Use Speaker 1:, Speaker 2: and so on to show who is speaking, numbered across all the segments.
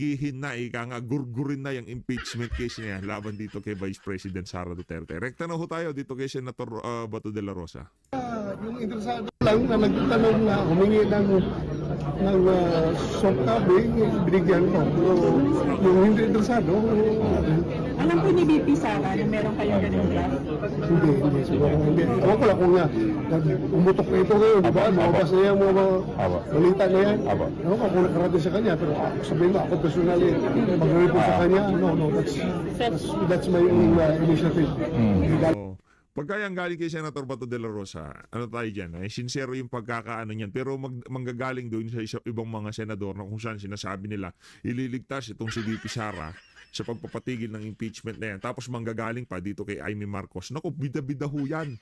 Speaker 1: igihin na, ika nga, gurgurin na yung impeachment case niya laban dito kay Vice President Sara Duterte. Rekta na ho tayo dito kay Senator Bato de la Rosa.
Speaker 2: Yung interesado lang na nagtanong na humingi ng soft copy, binigyan ko. Pero yung hindi interesado,
Speaker 3: Alam po ni BP Sara na meron kayong ganung draft?
Speaker 2: hindi siguro. Hindi. Ako ko lang kung umutok na ito ngayon, di ba? Mababas na yan, mga balita na yan. Ako ko kung nakarating sa kanya, pero sabihin mo, ako personally, mag-report sa kanya, no, that's my initiative.
Speaker 1: Oh. Pagka yan galing kay Senator Bato de la Rosa, ano tayo dyan? Sincere yung pagkakaano niyan. Pero manggagaling doon sa ibang mga senador na kung saan sinasabi nila ililigtas itong si VP Sara sa pagpapatigil ng impeachment na yan. Tapos manggagaling pa dito kay Amy Marcos. Naku, bida-bida ho yan.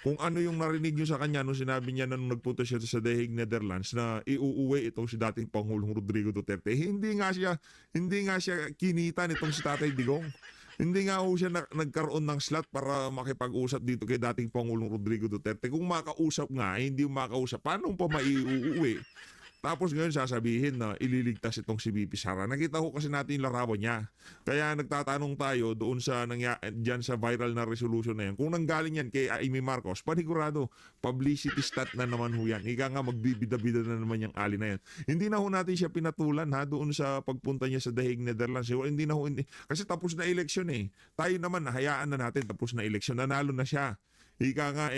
Speaker 1: Kung ano yung narinig nyo sa kanya nung sinabi niya na nung nagpunta siya sa The Hague, Netherlands na iuuwi itong si dating Pangulong Rodrigo Duterte, hindi nga siya kinita nitong si Tatay Digong. Hindi nga ho siya nagkaroon ng slot para makipag-usap dito kay dating Pangulong Rodrigo Duterte. Kung makausap nga, hindi makausap, paano pa maiuuwi? Tapos ngayon sasabihin na ililigtas itong si VP Sara. Nakita ko kasi natin yung larawan niya. Kaya nagtatanong tayo doon sa dyan sa viral na resolution na yan. Kung nanggaling yan kay Amy Marcos, panigurado, publicity stat na naman ho yan. Ika nga magbibida-bida na naman yung ali na yan. Hindi na ho natin siya pinatulan doon sa pagpunta niya sa The Hague, Netherlands. Hindi na ho, kasi tapos na eleksyon eh. Tayo naman, hayaan na natin, tapos na eleksyon. Nanalo na siya. Ika nga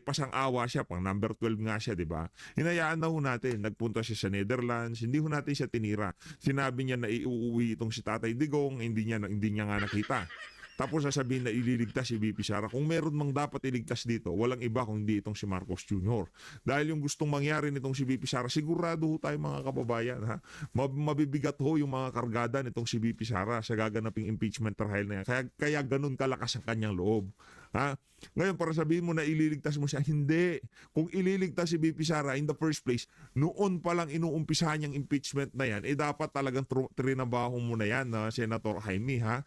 Speaker 1: pasang-awa siya, pang number 12 nga siya, di ba? Hinayaan na ho natin, nagpunta siya sa Netherlands, hindi ho natin siya tinira. Sinabi niya na iuuwi itong si Tatay Digong, hindi niya nga nakita. Tapos sasabihin na ililigtas si VP Sara. Kung meron mang dapat iligtas dito, walang iba kung hindi itong si Marcos Jr. Dahil yung gustong mangyari nitong si VP Sara, sigurado ho tayo mga kababayan, ha? Mabibigat ho yung mga kargada nitong si VP Sara sa gaganaping impeachment trial na yan. Kaya ganun kalakas ang kanyang loob. Ha? Ngayon, para sabihin mo na ililigtas mo siya, hindi. Kung ililigtas si VP Sara in the first place, noon pa lang inuumpisahan niyang impeachment na yan, dapat talagang trinabaho mo na yan, Senator Jaime, ha?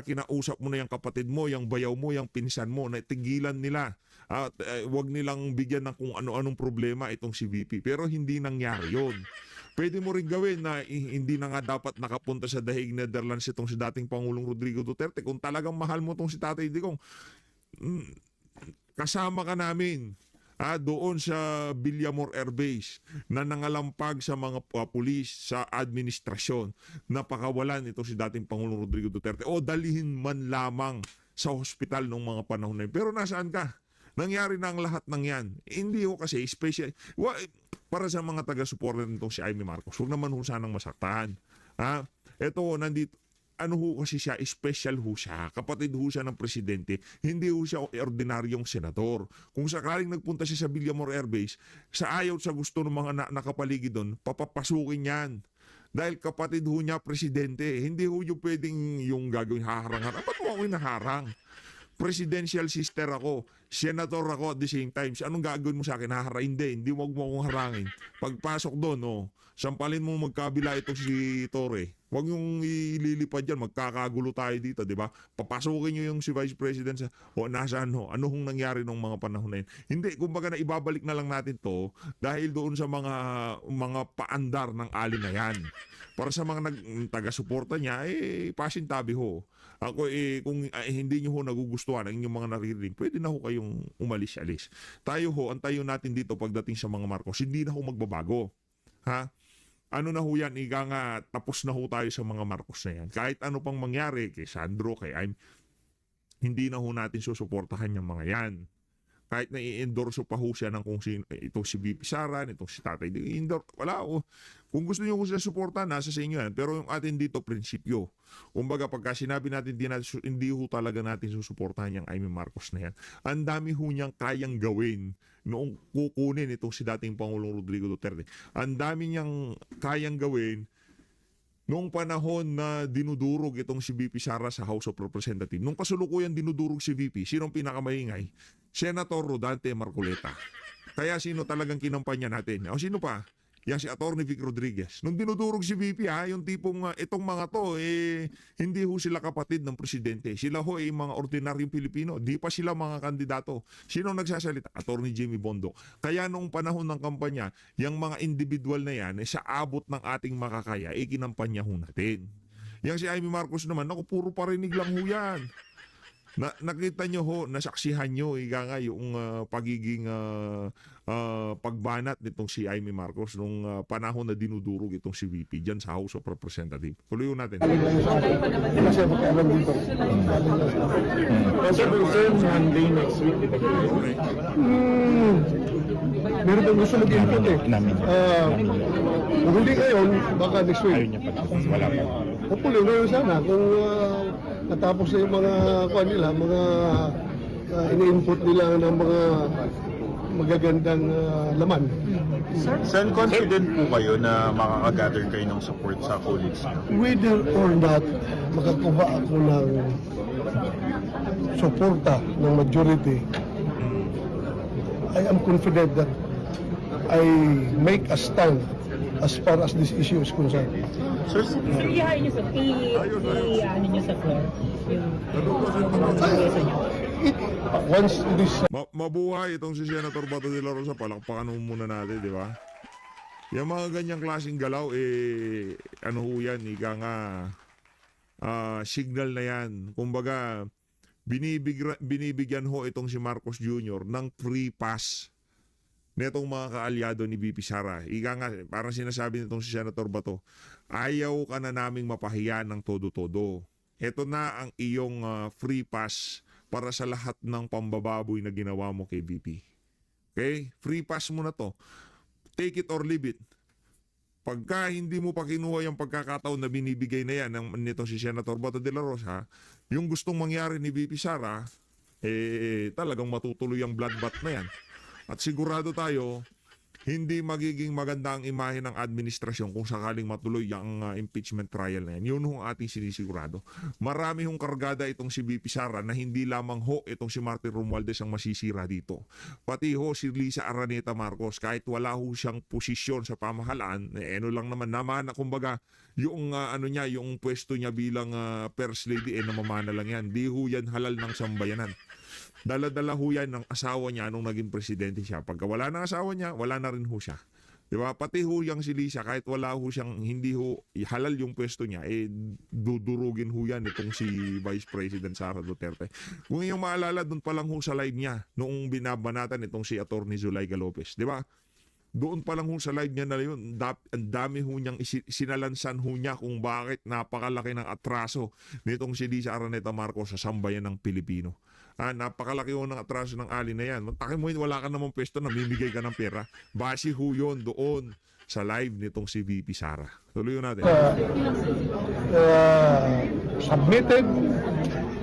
Speaker 1: Kinausap mo na yung kapatid mo, yung bayaw mo, yung pinsan mo, na tigilan nila. At wag nilang bigyan ng kung ano-anong problema itong si VP. Pero hindi nangyari yun. Pwede mo rin gawin na hindi na nga dapat nakapunta sa The Hague, Netherlands itong si dating Pangulong Rodrigo Duterte. Kung talagang mahal mo itong si Tatay Digong, kasama ka namin doon sa Villamor Air Base na nangalampag sa mga pulis sa administrasyon na pakawalan ito si dating Pangulong Rodrigo Duterte o dalhin man lamang sa hospital nung mga panahon na yun. Pero nasaan ka? Nangyari na ang lahat ng yan. Hindi ko kasi special. Para sa mga taga-suporter nitong si Amy Marcos, huwag naman ho sanang masaktan. Ito, nandito, ano ho kasi siya, special ho siya, kapatid ho siya ng presidente, hindi ho siya ordinaryong senador. Kung sakaling nagpunta siya sa Villamor Air Base, sa ayaw sa gusto ng mga nakapaligid doon, papapasukin yan. Dahil kapatid ho niya presidente, hindi ho yung pwedeng yung gagawin haharang-harang. Ba't mo ako hinaharang? Presidential sister ako, senator ako at the same time. Anong gagawin mo sa akin? Haharain din. Hindi mo akong harangin. Pagpasok doon, sampalin mo magkabila itong si Torre. Huwag yung ililipad yan. Magkakagulo tayo dito, di ba? Papasukin nyo yung si Vice President sa, nasaan ho? Ano hong nangyari nung mga panahon na yun? Hindi, kumbaga na ibabalik na lang natin to dahil doon sa mga paandar ng ali na yan. Para sa mga taga-suporta niya, pasintabi ho. Ako, kung hindi nyo ho nagugustuhan ang inyong mga naririnig, pwede na ho kayong umalis-alis. Tayo ho, antayo natin dito pagdating sa mga Marcos, hindi na ho magbabago. Ha? Ano na ho yan, ika nga, tapos na ho tayo sa mga Marcos na yan. Kahit ano pang mangyari kay Sandro, kay Aim, hindi na ho natin susuportahan yung mga yan. Kahit na i-endorse pa ho siya ng kung sino, itong si VP Sara, itong si Tatay, wala ho. Kung gusto nyo ko sila suporta, nasa sa inyo yan. Pero yung atin dito, prinsipyo. Kumbaga, pagka sinabi natin, hindi ho talaga natin susuportahan yung Amy Marcos na yan. Ang dami ho niyang kayang gawin noong kukunin itong si dating Pangulong Rodrigo Duterte. Ang dami niyang kayang gawin noong panahon na dinudurog itong si VP Sara sa House of Representatives. Nung kasalukuyan dinudurog si VP, sinong pinakamaingay? Senator Rodante Marcoleta. Kaya sino talagang kinampanya natin? O sino pa? Yan si Attorney Vic Rodriguez. Nung dinudurog si VP yung tipong itong mga to, hindi ho sila kapatid ng presidente. Sila ho mga ordinaryong Pilipino. Di pa sila mga kandidato. Sino nagsasalita? Attorney Jimmy Bondoc. Kaya noong panahon ng kampanya, yung mga individual na yan, sa abot ng ating makakaya, kinampanya ho natin. Yang si Amy Marcos naman, naku, puro parinig lang ho yan. Nakita nyo ho, nasaksihan nyo yung pagiging pagbanat nitong si Amy Marcos nung panahon na dinudurog itong si VP dyan sa House of Representatives. Tuloy natin.
Speaker 2: Kasi magkaalam dito.
Speaker 4: Also, concern Monday next week.
Speaker 2: Meron bang gusto mag-input eh. Kung hindi ngayon, baka next week.
Speaker 4: Wala pa.
Speaker 2: Hopefully, ngayon sana. Kung natapos na yung mga kuha nila, mga ini-input nila ng mga magagandang laman.
Speaker 4: Saan confident po kayo na makakagather kayo ng support sa colleagues niyo?
Speaker 2: Whether or not makakuha ako ng suporta ng majority, I am confident that I make a stand as far as this issue is concerned.
Speaker 4: Sir,
Speaker 3: Iyahain niyo sa ano niyo sa floor.
Speaker 2: Once it is
Speaker 1: Mabuhay itong si Senator Bato de la Rosa. Palakpakan mo muna natin, di ba? Yung mga ganyang klaseng galaw, ano ho yan, ika nga, signal na yan. Kumbaga, binibigyan ho itong si Marcos Jr. ng free pass netong mga kaalyado ni VP Sara. Ika nga, parang sinasabi nitong si Senator Bato, ayaw ka na naming mapahiya ng todo-todo. Ito na ang iyong free pass para sa lahat ng pambababoy na ginawa mo kay VP. Okay? Free pass mo na to. Take it or leave it. Pagka hindi mo pa kinuha yung pagkakataon na binibigay na yan nitong si Senator Bato de la Rosa, yung gustong mangyari ni VP Sara, talagang matutuloy ang bloodbath na yan. At sigurado tayo, hindi magiging maganda ang imahe ng administrasyon kung sakaling matuloy ang impeachment trial na yan. Yun ang ating sinisigurado. Marami hong kargada itong si VP Sara na hindi lamang ho itong si Martin Romualdez ang masisira dito. Pati ho si Lisa Araneta Marcos, kahit wala ho siyang posisyon sa pamahalaan, ano lang naman na kumbaga yung yung pwesto niya bilang first lady namamana lang yan. Di ho yan halal ng sambayanan. Dala-dala ho yan ng asawa niya nung naging presidente siya. Pagka wala na asawa niya, wala na rin ho siya. Diba? Pati ho yung si Lisa, kahit wala ho siyang, hindi ho halal yung pwesto niya, dudurugin ho yan itong si Vice President Sara Duterte. Kung yung maalala, doon pa lang ho sa live niya, noong binabanatan itong si Attorney Zulaika Lopez. Diba? Doon pa lang ho sa live niya na yun, ang dami ho niyang sinalansan ho niya kung bakit napakalaki ng atraso nitong si Lisa Araneta Marcos sa sambayan ng Pilipino. Napakalaki ho ng atraso ng ali na yan. Takin mo, wala ka namang pwesto, namimigay ka ng pera. Base ho yun doon sa live nitong si VP Sara. Tuloy natin.
Speaker 2: submitted,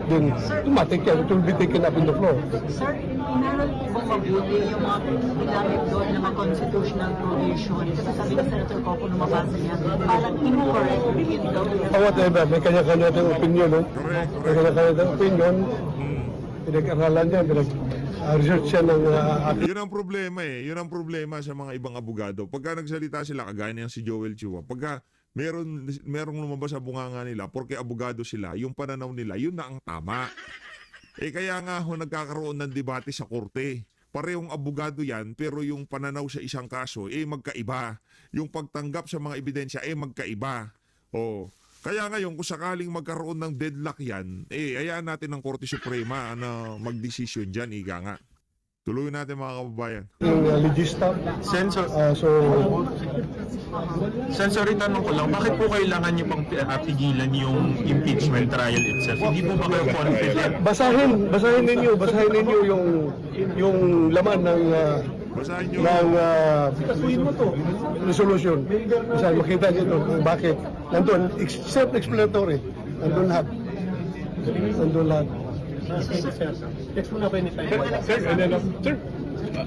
Speaker 2: then automatic yan. It will be taken up in the floor.
Speaker 5: Sir, meron po bang mabuti yung mga ginamit doon na mga constitutional provision? Kasi sabi ni Senator Coco nung mabasa niya, parang incorrect yun daw.
Speaker 2: Whatever, may kanya-kanya tayong opinion. No?
Speaker 1: Correct.
Speaker 2: May kanya-kanya tayong opinion. Pinag-aralan niya, research siya ng
Speaker 1: Yun ang problema Yun ang problema sa mga ibang abogado. Pagka nagsalita sila, kagaya niyan si Joel Chua, pagka merong lumabas sa bunganga nila, porque abogado sila, yung pananaw nila, yun na ang tama. Kaya nga ho, nagkakaroon ng debate sa korte. Parehong abogado yan, pero yung pananaw sa isang kaso, magkaiba. Yung pagtanggap sa mga ebidensya, magkaiba. Kaya ngayon, kung sakaling magkaroon ng deadlock yan, hayaan natin ng Korte Suprema na magdesisyon dyan, ika nga. Tuloy natin mga kababayan.
Speaker 2: yung legista.
Speaker 4: Sensory, tanong ko lang, bakit po kailangan niyo pang pigilan yung impeachment trial itself? Hindi po ba kayo confident?
Speaker 2: Basahin ninyo yung laman ng
Speaker 1: Basahin nyo.
Speaker 2: resolution. Basahin, makita niyo kung bakit. Nandun, self-explanatory. Nandun lahat.
Speaker 6: Sir,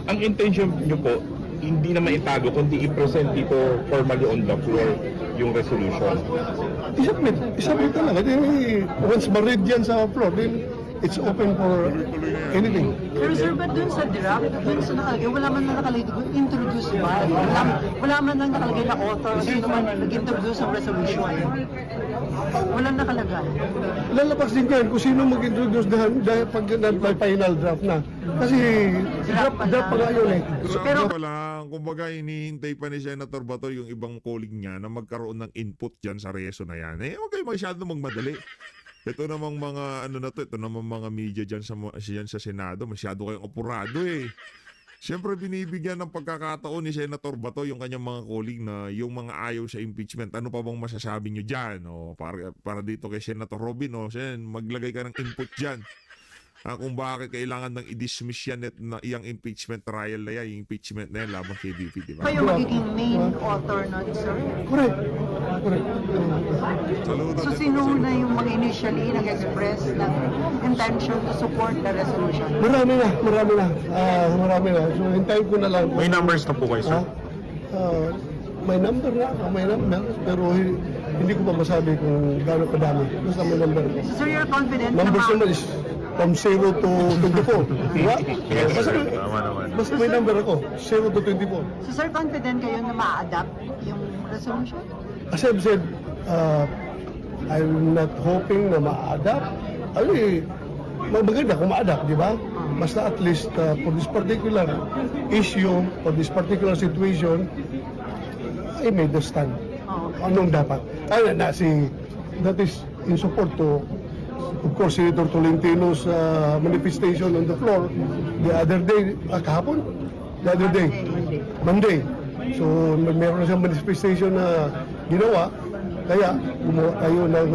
Speaker 6: ang intention niyo po, hindi na maitago, kundi i-present dito formally on the floor yung resolution.
Speaker 2: Isubmit talaga. Once ma-read yan sa floor, then it's open for anything.
Speaker 5: Pero sir, but dun sa draft, dun sa nakalagay, wala man na nakalagay kung introduced by. Wala man na nakalagay na author, sino man nag-introduce ng resolution. Walang nakalagay.
Speaker 2: Lalabas din yan kung sino mag-introduce dahil pag may final draft na. Kasi draft pa nga yun eh.
Speaker 1: Pero pala, kumbaga hinihintay pa ni Senator Bato yung ibang colleague niya na magkaroon ng input dyan sa reso na yan. Eh, huwag kayo masyado magmadali. Ito namang mga ito namang mga media dyan sa Senado, masyado kayong apurado eh. Siyempre binibigyan ng pagkakataon ni Senator Bato yung kanyang mga colleague na yung mga ayaw sa impeachment. Ano pa bang masasabi nyo dyan? O, para dito kay Senator Robin, maglagay ka ng input dyan. Kung bakit kailangan ng i-dismiss yan na iyang impeachment trial na yan, yung impeachment na yan laban kay VP, di ba?
Speaker 5: Kayo magiging main author nun, sir?
Speaker 2: Correct.
Speaker 1: Saludo
Speaker 5: So
Speaker 1: din
Speaker 5: sino
Speaker 1: po,
Speaker 5: na yung mga initially nag-express ng intention to support the resolution?
Speaker 2: Marami na. So, hintayin ko na lang.
Speaker 4: May numbers na po kayo, sir?
Speaker 2: May number na, pero hindi ko pa masabi kung gaano kadami. Basta may number.
Speaker 5: So sir, you're confident
Speaker 2: Numbers
Speaker 5: na
Speaker 2: naman is from 0 to 24. Diba?
Speaker 4: Tama naman.
Speaker 2: Basta may number ako, 0 to 24.
Speaker 5: So sir, confident kayo na ma-adapt yung resolution?
Speaker 2: As I've said, I'm not hoping na ma-adapt. Maganda kung ma-adapt, di ba? Basta at least for this particular issue, for this particular situation, I made the stand. Anong dapat? That is in support to, of course, Senator Tolentino's manifestation on the floor the other day, kahapon? The other day? Monday. So, meron na siyang manifestation na ginawa, kaya gumawa tayo ng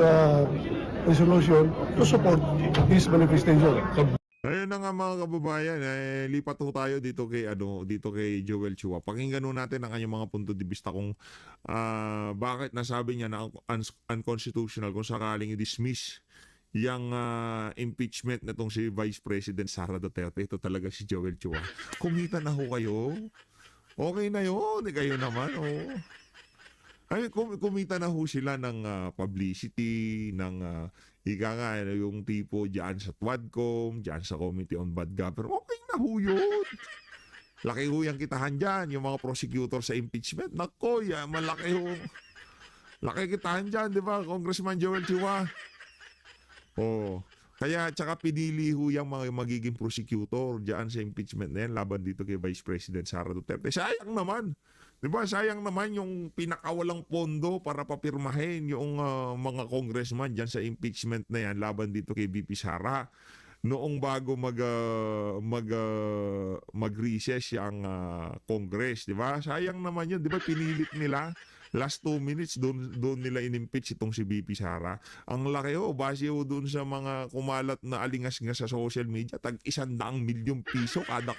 Speaker 2: resolution to support his manifestation.
Speaker 1: Ayun na nga mga kababayan, lipat ho tayo dito kay Joel Chua. Pakinggan ho natin ang kanyang mga punto de vista kung bakit nasabi niya na unconstitutional kung sakaling i-dismiss yung impeachment na tong si Vice President Sara Duterte. Ito talaga si Joel Chua. Kumita na ho kayo. Okay na yun. Kayo naman. Ay, kumita na ho sila ng publicity, ng yung tipo dyan sa TWADCOM, dyan sa Committee on Bad Government. Okay na ho yun. Laki ho yung kitahan dyan, yung mga prosecutor sa impeachment. Nako, malaki ho. Laki kitahan dyan, di ba, Congressman Joel Chua? Kaya tsaka pinili ho yung mga magiging prosecutor dyan sa impeachment na yan laban dito kay Vice President Sara Duterte. Sayang naman. Diba? Sayang naman yung pinakawalang pondo para papirmahin yung mga congressman dyan sa impeachment na yan laban dito kay VP Sara. Noong bago mag-recess yung Congress, di ba? Sayang naman yun, di ba? Pinilit nila. Last 2 minutes, doon nila inimpeach itong si VP Sara. Ang laki base doon sa mga kumalat na alingas nga sa social media, tag 100 milyong piso kada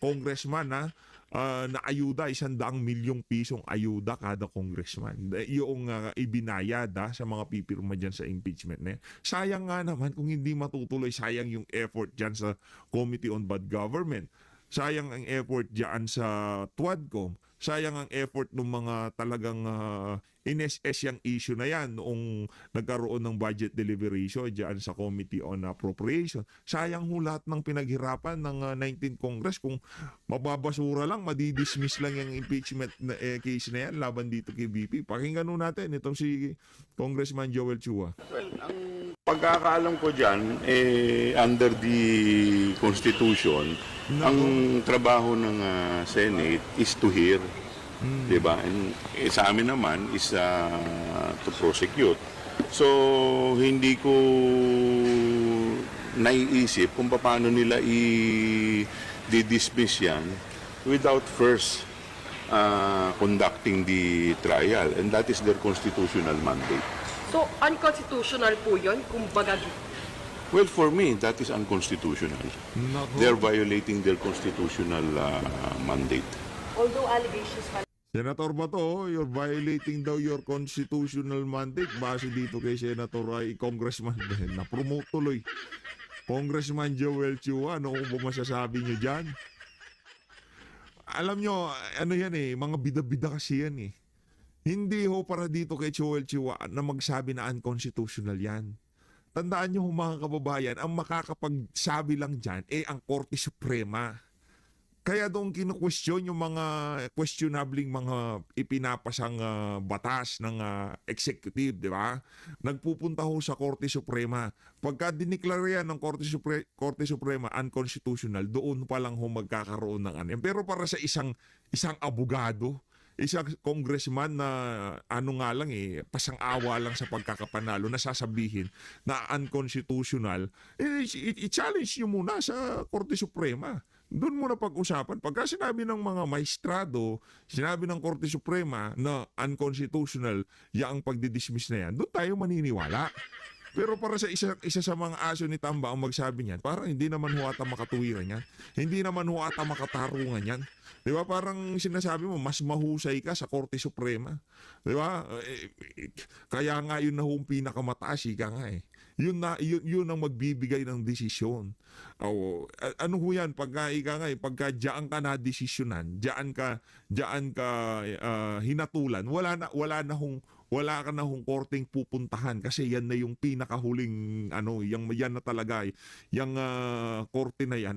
Speaker 1: congressman na ayuda, 100 milyong pisong ayuda kada congressman. Yung ibinayad sa mga pipirma dyan sa impeachment na yan. Sayang nga naman kung hindi matutuloy, sayang yung effort dyan sa Committee on Bad Government. Sayang ang effort dyan sa TWADCOM. Sayang ang effort ng mga talagang in-SS yung issue na yan noong nagkaroon ng budget deliberation dyan sa Committee on Appropriation. Sayang ho lahat ng pinaghirapan ng 19th Congress kung mababasura lang, madidismiss lang yung impeachment case na yan laban dito kay VP. Pakinggan ho natin itong si Congressman Joel Chua.
Speaker 7: Well, ang pagkakaalam ko dyan, under the Constitution, ang trabaho ng Senate is to hear. Diba? And sa amin naman is to prosecute. So, hindi ko naiisip kung paano nila i-dismiss yan without first conducting the trial. And that is their constitutional mandate.
Speaker 8: So, unconstitutional po yun, kumbaga.
Speaker 7: Well, for me, that is unconstitutional. They're violating their constitutional mandate.
Speaker 8: Although allegations pa.
Speaker 1: Senator Bato, you're violating daw your constitutional mandate base dito kay Senator Congressman na-promote tuloy. Congressman Joel Chua, ano kung masasabi nyo dyan? Alam nyo, ano yan mga bida-bida kasi yan Hindi ho para dito kay Joel Chua na magsabi na unconstitutional yan. tandaan nyo mga kababayan, ang makakapagsabi lang dyan, ang Korte Suprema. Kaya doon kinu-question yung mga questionabling mga ipinapasang batas ng executive, di ba? Nagpupunta ho sa Korte Suprema. Pagka diniklara yan ng Korte Suprema unconstitutional, doon pa lang ho magkakaroon ng ano. Pero para sa isang abogado, isang congressman na ano nga lang pasang-awa lang sa pagkakapanalo na sasabihin na unconstitutional, i-challenge nyo muna sa Korte Suprema. Doon muna pag-usapan. Pagka sinabi ng mga maestrado, sinabi ng Korte Suprema na unconstitutional yang pagdidismiss na yan, doon tayo maniniwala. Pero para sa isa sa mga aso ni Tamba ang magsabi niyan, parang hindi naman ho ata makatuwiran yan. Hindi naman ho ata makatarungan yan. Di ba? Parang sinasabi mo, mas mahusay ka sa Korte Suprema. Di ba? Kaya nga yun na ho ang pinakamataas, ika nga Yun ang magbibigay ng desisyon. Ano ho yan? Pagka diyan ka na desisyonan, diyan ka hinatulan, wala ka na hong korteng pupuntahan kasi yan na yung pinakahuling yan na talaga yung korte na yan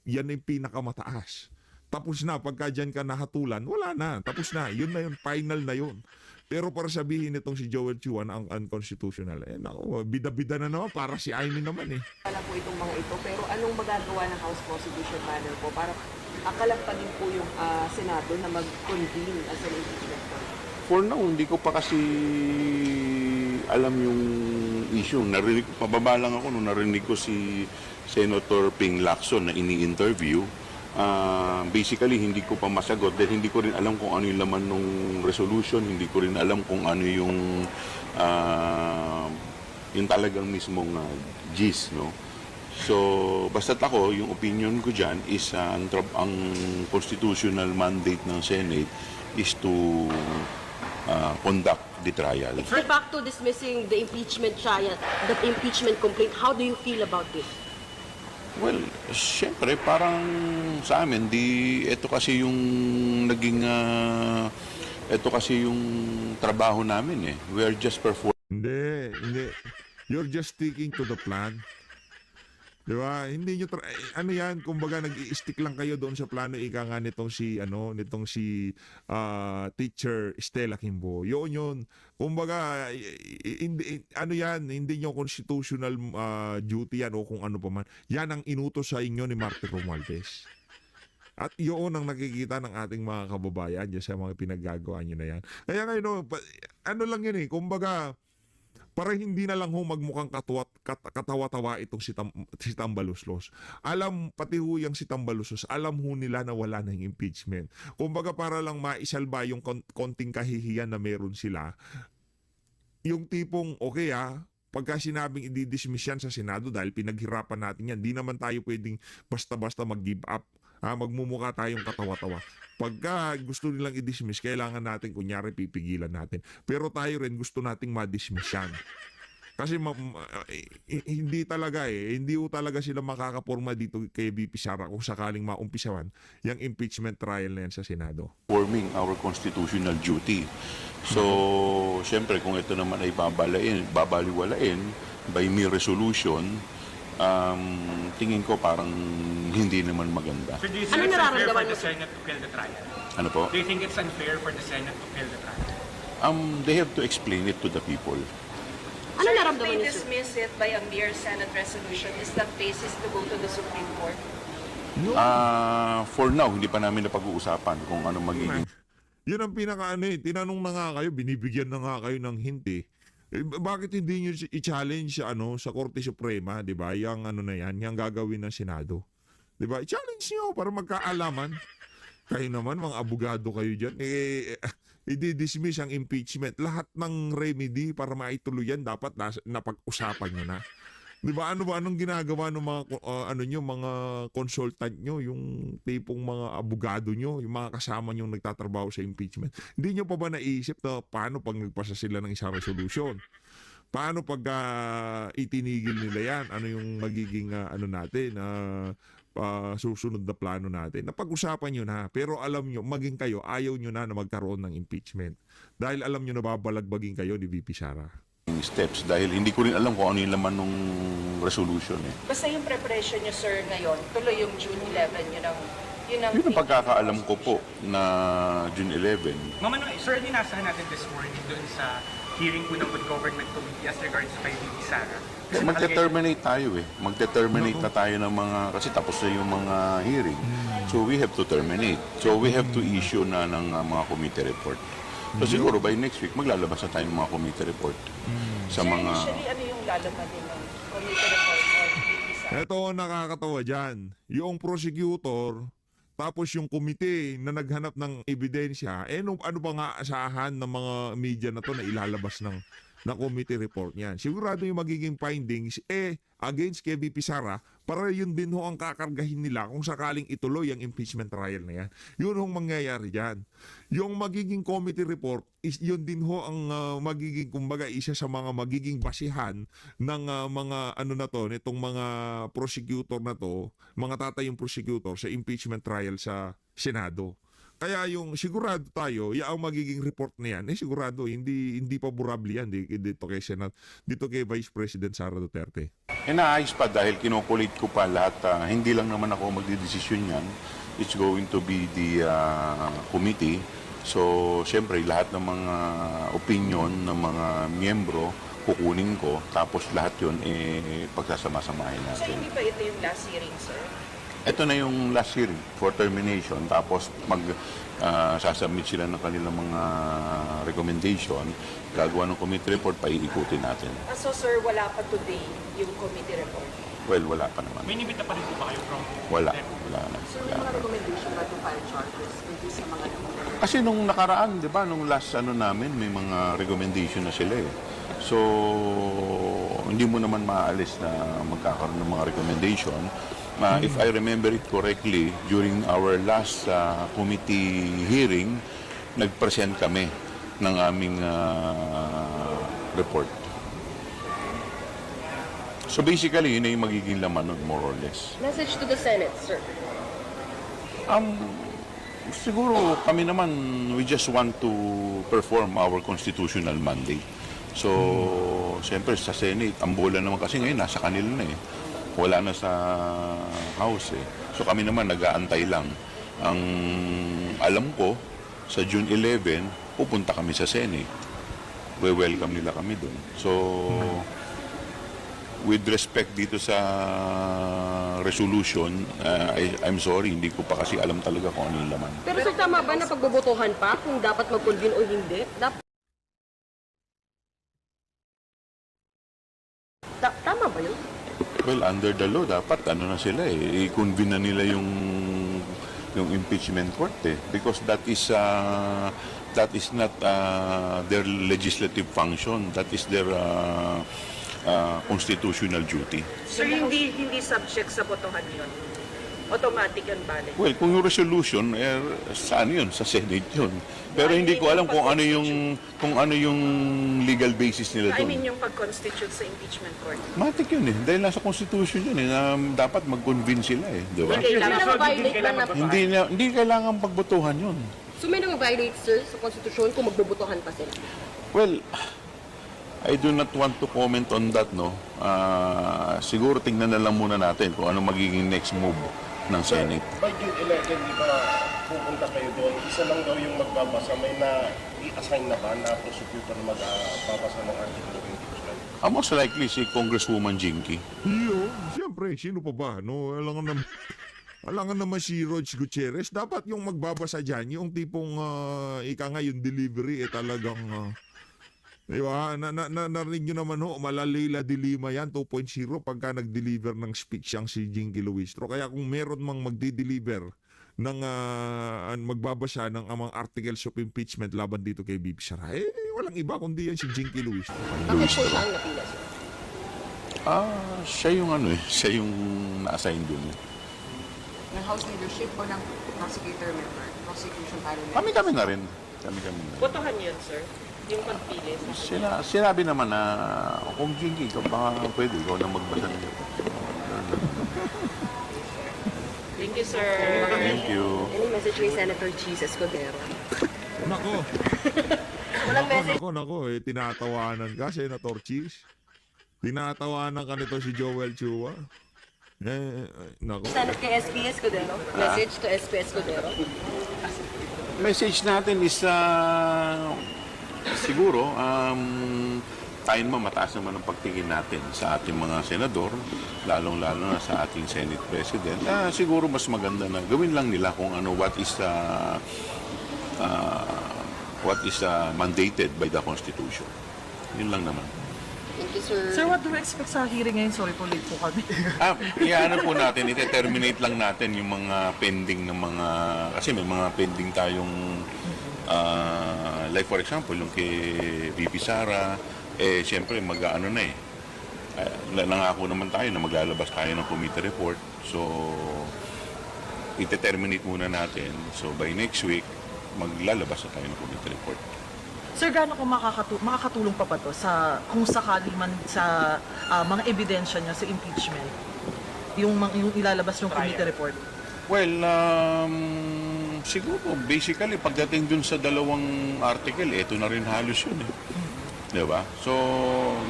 Speaker 1: yan na yung pinakamataas. Tapos na pagka diyan ka nahatulan, wala na, tapos na, yun na yun, final na yun. Pero para sabihin itong si Joel Chuan ang unconstitutional, bida-bida na naman, para si Amy naman
Speaker 8: Wala po itong mga ito, pero anong magagawa ng House Constitution Panel po para akalam pa din po yung Senado na mag-convene as an impeachment court?
Speaker 7: For now, hindi ko pa kasi alam yung issue. Pababa lang ako nung narinig ko si Senator Ping Lacson na ini-interview. Basically, hindi ko pa masagot dahil hindi ko rin alam kung ano yung laman ng resolution, hindi ko rin alam kung ano yung talagang mismong gist, no? So, basta't ako, yung opinion ko dyan is ang constitutional mandate ng Senate is to conduct the trial.
Speaker 8: But back to dismissing the impeachment trial, the impeachment complaint, how do you feel about this?
Speaker 7: Well, syempre, parang sa amin, ito kasi yung trabaho namin We are just performing.
Speaker 1: Hindi. You're just sticking to the plan. Di ba? Hindi nyo, ano yan, kumbaga nag-i-stick lang kayo doon sa plano ika nga nitong si teacher Stella Kimbo. Yun. Kumbaga, hindi nyo constitutional duty yan o kung ano pa man. Yan ang inutos sa inyo ni Martin Romualdez. At yun ang nakikita ng ating mga kababayan dyan sa mga pinaggagawa nyo na yan. Kaya ngayon, ano lang yun kumbaga, para hindi na lang magmukhang katawa-tawa itong si Tambaluslos. Pati ho yung si Tambaluslos, alam ho nila na wala na yung impeachment. Kumbaga para lang maisalba yung konting kahihiyan na meron sila, yung tipong, okay pagka sinabing i-dismiss yan sa Senado dahil pinaghirapan natin yan, di naman tayo pwedeng basta-basta mag-give up. Magmumukha tayong katawa-tawa. Pagka gusto nilang i-dismiss, kailangan natin, kunyari, pipigilan natin. Pero tayo rin gusto nating ma-dismiss yan. Kasi hindi talaga hindi talaga sila makakaporma dito kay VP Sara kung sakaling maumpisawan yung impeachment trial na yan sa Senado.
Speaker 7: Performing our constitutional duty. So, syempre, kung ito naman ay babaliwalain by mere resolution, tingin ko parang hindi naman maganda.
Speaker 9: So do you
Speaker 8: Ano
Speaker 9: think it's unfair
Speaker 8: nararamdaman
Speaker 9: for the
Speaker 8: mo?
Speaker 9: Senate to kill the trial?
Speaker 7: Ano po?
Speaker 9: Do you think it's unfair for the Senate to kill the trial?
Speaker 7: They have to explain it to the people.
Speaker 8: Ano
Speaker 10: Sir, if
Speaker 8: nararamdaman
Speaker 10: they
Speaker 8: niyo, sir?
Speaker 10: dismiss it by a mere Senate resolution, is that basis to go to the Supreme Court?
Speaker 7: For now, hindi pa namin napag-uusapan kung ano magiging.
Speaker 1: Yun ang tinanong na nga kayo, binibigyan na nga kayo ng hint bakit hindi nyo i-challenge sa Korte Suprema, di ba? Yung na yan, yung gagawin ng Senado. Di ba? I-challenge nyo para magkaalaman. Kayo naman, mga abogado kayo dyan. I-dismiss ang impeachment. Lahat ng remedy para maituloy yan, dapat napag-usapan nyo na. Di ba? Anong ginagawa ng mga mga consultant nyo, yung tipong mga abogado nyo, yung mga kasama nyo nagtatrabaho sa impeachment? Hindi nyo pa ba naisip na paano pag nagpasa sila ng isang resolution? Paano pag itinigil nila yan? Ano yung magiging susunod na plano natin? Napag-usapan nyo na, pero alam nyo, maging kayo, ayaw nyo na magkaroon ng impeachment. Dahil alam nyo na babalagbagin kayo ni VP Sara.
Speaker 7: steps dahil hindi ko rin alam kung ano yung laman ng resolution eh.
Speaker 10: Basta yung preparation nyo, sir, ngayon, tuloy yung June 11, yun ang
Speaker 7: Yun ang pagkakaalam ko po na June 11.
Speaker 9: Ma'am, sir, dinasahan natin this morning doon sa hearing po ng Good Government Committee as regards to kay VP Sara.
Speaker 7: Magte-terminate tayo eh. Magte-terminate na tayo ng mga, kasi tapos na yung mga hearing. So we have to terminate. So we have to issue na ng mga committee report. So siguro by next week, maglalabas na tayo ng mga committee report sa
Speaker 10: Sir,
Speaker 7: mga...
Speaker 10: initially, ano yung lalaman din ng committee report on VP Sara?
Speaker 1: Ito ang nakakatawa dyan. Yung prosecutor, tapos yung komite na naghanap ng ebidensya, ano ba nga asahan ng mga media na to na ilalabas ng committee report niyan? Sigurado yung magiging findings, against kay VP Sara, para yun din ho ang kakargahin nila kung sakaling ituloy ang impeachment trial na yan. Yun hong mangyayari dyan. Yung magiging committee report, yun din ho ang magiging, kumbaga, isa sa mga magiging basihan ng mga ano na to, nitong mga prosecutor na to, mga tatayong prosecutor sa impeachment trial sa Senado. Kaya yung sigurado tayo, yung magiging report na yan, sigurado hindi favorable yan dito kay Senate, dito kay Vice President Sara Duterte.
Speaker 7: Inaayos pa dahil kinukulit ko pa lahat, hindi lang naman ako magdidesisyon yan. It's going to be the committee. So, syempre, lahat ng mga opinion ng mga miyembro, kukunin ko. Tapos lahat yun, pagsasama-samahin
Speaker 10: So,
Speaker 7: natin.
Speaker 10: hindi pa ito yung last hearing, sir?
Speaker 7: Ito na yung last hearing for termination. Tapos sasubmit sila ng kanilang mga recommendation. Gagawa ng committee report, paiikutin natin.
Speaker 10: So, sir, wala pa today yung committee report?
Speaker 7: Well, wala pa naman.
Speaker 9: May nibita pa rin po ba kayo from?
Speaker 7: Wala na.
Speaker 8: So, may mga recommendation ba to file charges sa mga
Speaker 7: Kasi nung nakaraan, di ba, nung last namin, may mga recommendation na sila eh. So, hindi mo naman maaalis na magkakaroon ng mga recommendation. If I remember it correctly, during our last committee hearing, nag-present kami ng aming report. So basically, yun na yung magiging laman nun, more or less.
Speaker 10: Message to the Senate, sir.
Speaker 7: Siguro kami naman, we just want to perform our constitutional mandate. So, siyempre sa Senate, ang bola naman kasi ngayon nasa kanila na eh. Wala na sa House eh. So kami naman nag-aantay lang. Ang alam ko, sa June 11, pupunta kami sa Senate. We-welcome nila kami doon. So, with respect dito sa resolution, I'm sorry, hindi ko pa kasi alam talaga kung ano yung laman.
Speaker 11: Pero sir, tama ba na pagbobotohan pa kung dapat mag-convene o hindi? Tama ba yun?
Speaker 7: Well, under the law, dapat ano na sila eh, i-convene na nila yung impeachment court eh. Because that is not their legislative function. That is their constitutional duty.
Speaker 10: Sir, hindi subject sa botohan yun? Automatic yun balik?
Speaker 7: Well, kung yung resolution, saan yun? Sa Senate yun. Pero hindi ko alam kung ano yung legal basis nila
Speaker 10: I
Speaker 7: doon.
Speaker 10: mean yung pag-constitute sa impeachment court.
Speaker 7: Matik yun eh. Dahil nasa constitution yun eh, na dapat mag-convene sila eh. Di ba? Hindi kailangan pagbotohan yun.
Speaker 11: So may nang-violate sir sa konstitusyon kung magbobotohan pa sila?
Speaker 7: Well, I do not want to comment on that, no. Siguro tingnan na lang muna natin kung ano magiging next move ng Senate.
Speaker 12: By June 11, di ba pupunta kayo doon? Isa lang daw yung magbabasa. May na-i-assign na ba na prosecutor na magbabasa ng article of impeachment?
Speaker 7: Most likely si Congresswoman Jinky.
Speaker 1: Siyempre, sino pa ba? No, alangan naman si Rog Gutierrez. Dapat yung magbabasa dyan, yung tipong ika nga yung delivery talagang... diba? Narinig nyo naman ho, malalila dilima yan, 2.0 pagka nag-deliver ng speech ang si Jinky Luistro. Kaya kung meron mang magdi-deliver ng magbabasa ng mga articles of impeachment laban dito kay VP Sara, walang iba kundi yan si Jinky Luistro.
Speaker 11: Bakit po siya ang napila sir?
Speaker 7: Siya yung siya yung na-assign dun.
Speaker 8: ng House leadership o ng prosecutor member, prosecution panel member?
Speaker 7: Kami na rin.
Speaker 10: Botohan yun, sir? Yung pagpili?
Speaker 7: Sinabi naman na kung Jinky, baka pwede ikaw na magbasa nito.
Speaker 10: Thank you, sir.
Speaker 7: Thank you.
Speaker 11: Any message kay Senator Jesus Cordero?
Speaker 1: Nako.
Speaker 11: Walang message.
Speaker 1: Nako, tinatawanan ka, Senator Cheese. Tinatawanan ka nito si Joel Chua. Nako.
Speaker 11: Sana kay SPS Codero. Message to SPS Codero.
Speaker 7: Message natin is siguro tayo naman mataas naman ang pagtingin natin sa ating mga senador, lalong-lalo na sa ating Senate President. Siguro mas maganda na gawin lang nila kung ano what is mandated by the Constitution. Yun lang naman.
Speaker 11: Thank you, sir.
Speaker 5: Sir, what do we expect sa hearing ngayon? Sorry po, late po kami.
Speaker 7: Iyaano po natin, ite-terminate lang natin yung mga pending na mga, kasi may mga pending tayong, like for example, yung kay VP Sara, siyempre mag-ano na nangako naman tayo na maglalabas tayo ng committee report. So, ite-terminate muna natin. So, by next week, maglalabas na tayo ng committee report.
Speaker 5: Sir, gaano ko makakatulong pa ba to sa, kung sakali man sa mga ebidensya niya sa impeachment? Yung ilalabas yung committee report?
Speaker 7: Well, siguro, basically, pagdating dun sa dalawang article, ito na rin halos yun Diba? So,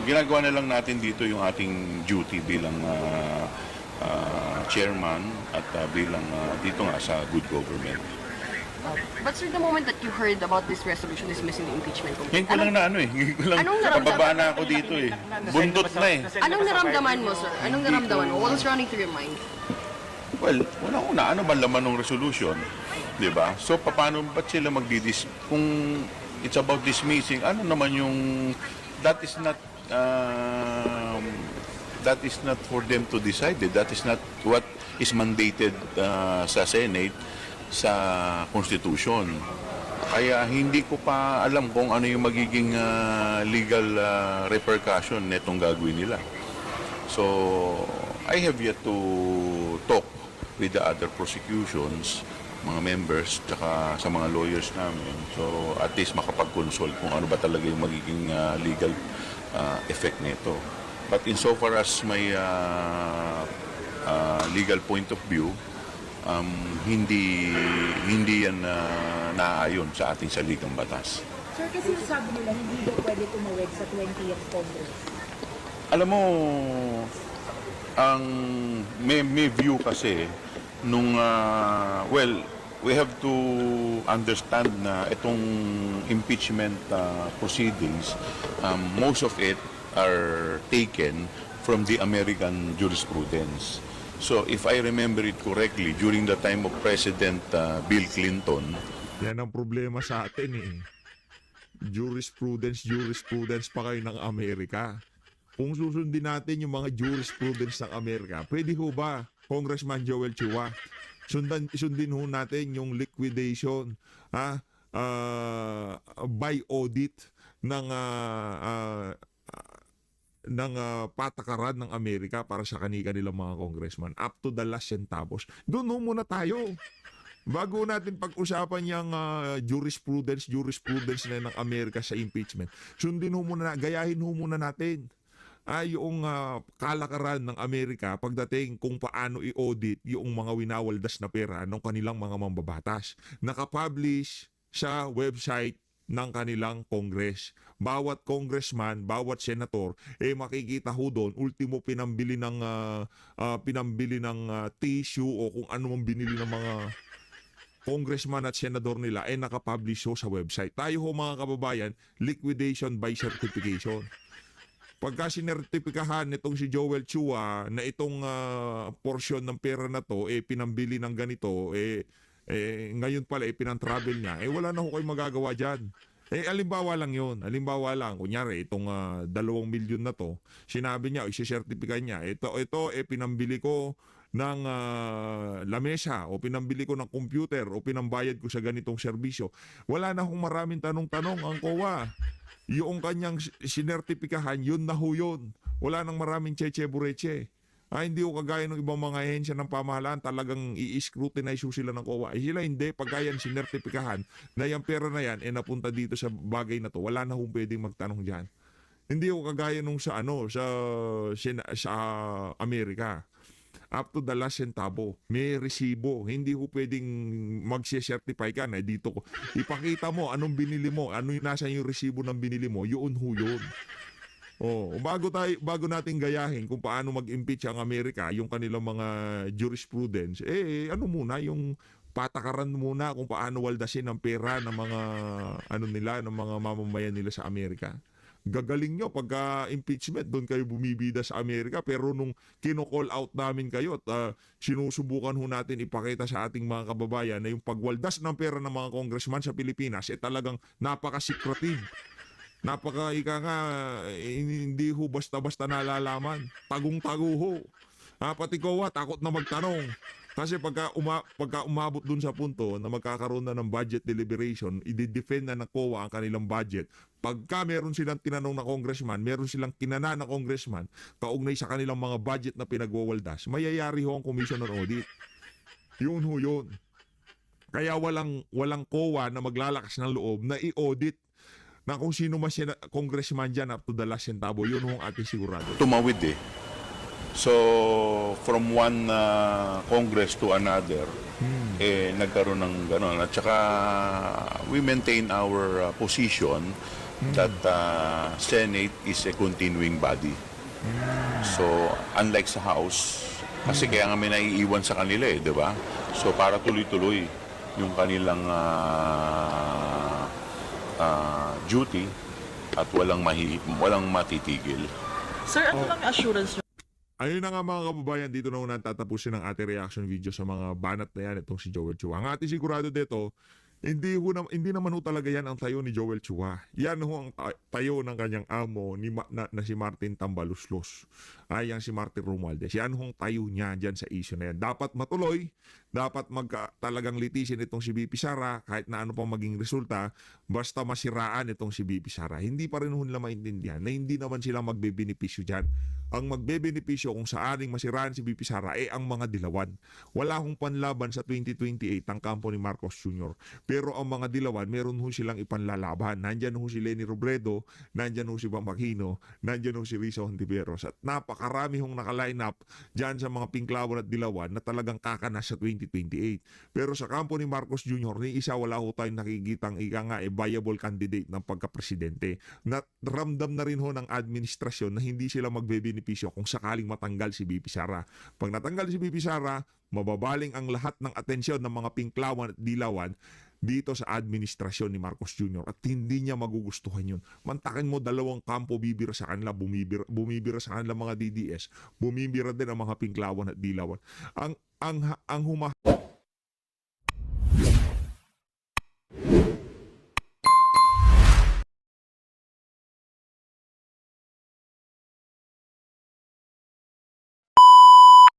Speaker 7: ginagawa na lang natin dito yung ating duty bilang chairman at bilang dito nga sa good government.
Speaker 11: But sir, the moment that you heard about this resolution dismissing the impeachment committee,
Speaker 7: Ngayon ko lang ngayon ko lang,
Speaker 11: Anong naramdaman?
Speaker 7: pababa na ako dito Bundot na
Speaker 11: anong naramdaman mo, sir? Anong naramdaman mo? What was running through your mind?
Speaker 7: Well, una, ano ba laman ng resolution? Diba? So, paano, ba't sila kung it's about dismissing, ano naman yung, that is not for them to decide. That is not what is mandated sa Senate, sa Constitution. Kaya hindi ko pa alam kung ano yung magiging legal repercussion netong gagawin nila. So, I have yet to talk with the other prosecutions, mga members, tsaka sa mga lawyers namin. So, at least makapag-consult kung ano ba talaga yung magiging legal effect nito. But insofar as may legal point of view, hindi yan naaayon sa ating saligang batas.
Speaker 3: Sir, kasi sabi nila hindi daw pwede tumawag sa 20th Congress.
Speaker 7: Alam mo, may view kasi nung, we have to understand na itong impeachment proceedings, most of it are taken from the American jurisprudence. So, if I remember it correctly, during the time of President Bill Clinton,
Speaker 1: yan ang problema sa atin Jurisprudence pa kayo ng Amerika. Kung susundin natin yung mga jurisprudence ng Amerika, pwede ho ba, Congressman Joel Chua, sundin ho natin yung liquidation by audit ng patakaran ng Amerika para sa kanilang mga congressman up to the last centavos. Doon muna tayo. Bago natin pag-usapan yung jurisprudence na ng Amerika sa impeachment, sundin ho muna, gayahin ho muna natin yung kalakaran ng Amerika pagdating kung paano i-audit yung mga winawaldas na pera ng kanilang mga mambabatas. Nakapublish sa website ng kanilang Congress. Bawat congressman, bawat senator, makikita ho doon, ultimo pinambili ng tissue o kung ano mang binili ng mga congressman at senador nila, nakapublish ho sa website. Tayo ho mga kababayan, liquidation by certification. Pagka sinertipikahan nitong si Joel Chua na itong portion ng pera na to, pinambili ng ganito, ngayon pala pinantravel niya, wala na ho kayong magagawa dyan. Alimbawa lang yun. Alimbawa lang, kunyari, itong 2 milyon na to, sinabi niya, isi-certifika niya, ito, pinambili ko ng lamesa, o pinambili ko ng computer, o pinambayad ko sa ganitong serbisyo. Wala na akong maraming tanong-tanong ang COA. Yung kanyang sinertipikahan, yun na ho yun. Wala nang maraming cheche-bureche. Hindi ko kagaya ng ibang mga ahensya ng pamahalaan, talagang i-scrutinize sila ng COA. Sila hindi, pagka yan sinertipikahan na yung pera na yan napunta dito sa bagay na to, wala na hong pwedeng magtanong dyan. Hindi ko kagaya nung sa Amerika. Up to the last centavo. May resibo. Hindi ho pwedeng mag-certify ka na dito ko. Ipakita mo anong binili mo, ano yung nasa yung resibo ng binili mo, yun ho yun. Oh, bago natin gayahin kung paano mag-impeach ang Amerika, yung kanilang mga jurisprudence, ano muna yung patakaran muna kung paano waldasin ang pera ng mga ng mga mamamayan nila sa Amerika. Gagaling nyo pagka impeachment, doon kayo bumibida sa Amerika, pero nung kino-call out namin kayo at sinusubukan ho natin ipakita sa ating mga kababayan na yung pagwaldas ng pera ng mga congressman sa Pilipinas talagang napaka-secretive. Hindi ho basta-basta nalalaman. Tagong-tago ho. Pati COA takot na magtanong. Kasi pagka umabot dun sa punto na magkakaroon na ng budget deliberation, i-defend na ng COA ang kanilang budget. Pagka meron silang tinanong na congressman, meron silang kinana na congressman, kaugnay sa kanilang mga budget na pinagwawaldas, mayayari ho ang Commission on Audit. Yun ho yun. Kaya walang COA na maglalakas ng loob na i-audit na kung sino mas congressman dyan up to the last centavo, yun hong ating sigurado.
Speaker 7: Tumawid eh. So, from one Congress to another, nagkaroon ng gano'n. At saka, we maintain our position that Senate is a continuing body. So, unlike sa House, kasi kaya nga may naiiwan sa kanila di ba? So, para tuloy-tuloy yung kanilang duty at walang matitigil.
Speaker 3: Sir, ano lang yung assurance nyo?
Speaker 1: Ayun na nga mga kababayan, dito na una tatapusin ang ating reaction video sa mga banat na yan itong si Joel Chua. Ang ating sigurado dito, hindi naman ho talaga yan ang tayo ni Joel Chua. Yan ho ang tayo ng kanyang amo na si Martin Tambaluslos. Yan si Martin Romualdez. Yan ho ang tayo niya dyan sa issue na yan. Dapat matuloy, dapat talagang litisin itong si BP Sara kahit na ano pang maging resulta, basta masiraan itong si BP Sara. Hindi pa rin ho nila maintindihan na hindi naman sila magbebenepisyo dyan. Ang magbebenepisyo kung saaring masiraan si BP Sara ang mga dilawan. Wala hong panlaban sa 2028 ang kampo ni Marcos Jr. Pero ang mga dilawan, meron ho silang ipanlalaban. Nandyan ho si Leni Robredo, nandyan ho si Bam Aquino, nandyan ho si Risa Hontiveros. At napakarami hong naka-line up dyan sa mga pinklawan at dilawan na talagang kakanas sa 2028. Pero sa kampo ni Marcos Jr., ni isa wala ho tayong nakikitang viable candidate ng pagka-presidente. Ramdam na rin ho ng administrasyon na hindi sila magbebenepisyo kung sakaling matanggal si BP Sara. Pag natanggal si BP Sara, mababaling ang lahat ng atensyon ng mga pinklawan at dilawan dito sa administrasyon ni Marcos Jr. at hindi niya magugustuhan yun. Mantakin mo, dalawang kampo bibira sa kanila, bumibira sa kanila mga DDS, bumibira din ang mga pinklawan at dilawan. Ang